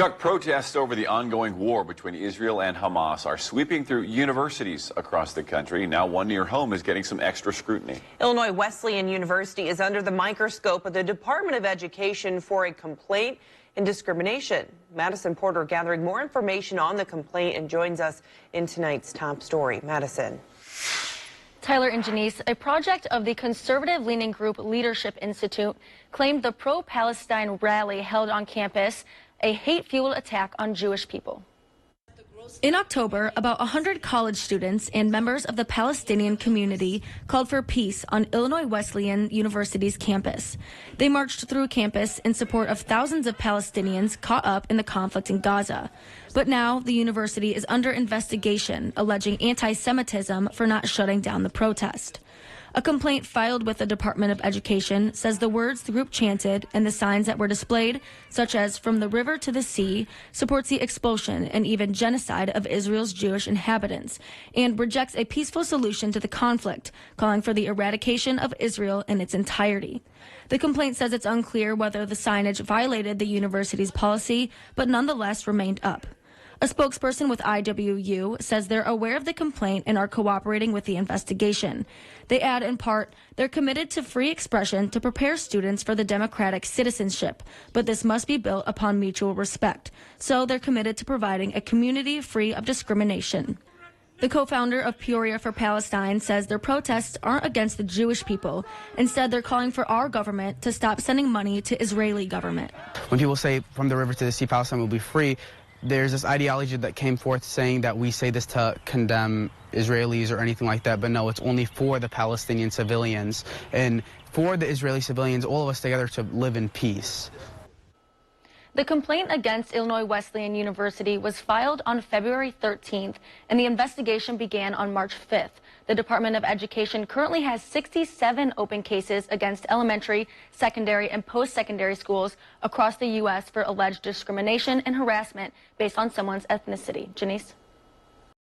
Chuck, protests over the ongoing war between Israel and Hamas are sweeping through universities across the country. Now one near home is getting some extra scrutiny. Illinois Wesleyan University is under the microscope of the Department of Education for a complaint and discrimination. Madison Porter gathering more information on the complaint and joins us in tonight's top story. Madison. Tyler and Janice, a project of the conservative-leaning group Leadership Institute, claimed the pro-Palestine rally held on campus a hate-fueled attack on Jewish people. In October, about 100 college students and members of the Palestinian community called for peace on Illinois Wesleyan University's campus. They marched through campus in support of thousands of Palestinians caught up in the conflict in Gaza. But now the university is under investigation, alleging anti-Semitism for not shutting down the protest. A complaint filed with the Department of Education says the words the group chanted and the signs that were displayed, such as "From the river to the sea," supports the expulsion and even genocide of Israel's Jewish inhabitants, and rejects a peaceful solution to the conflict, calling for the eradication of Israel in its entirety. The complaint says it's unclear whether the signage violated the university's policy, but nonetheless remained up. A spokesperson with IWU says they're aware of the complaint and are cooperating with the investigation. They add, in part, they're committed to free expression to prepare students for the democratic citizenship, but this must be built upon mutual respect. So they're committed to providing a community free of discrimination. The co-founder of Peoria for Palestine says their protests aren't against the Jewish people. Instead, they're calling for our government to stop sending money to Israeli government. When people say from the river to the sea, Palestine will be free, there's this ideology that came forth saying that we say this to condemn Israelis or anything like that, but no, it's only for the Palestinian civilians. And for the Israeli civilians, all of us together to live in peace. The complaint against Illinois Wesleyan University was filed on February 13th, and the investigation began on March 5th. The Department of Education currently has 67 open cases against elementary, secondary, and post-secondary schools across the U.S. for alleged discrimination and harassment based on someone's ethnicity. Janice?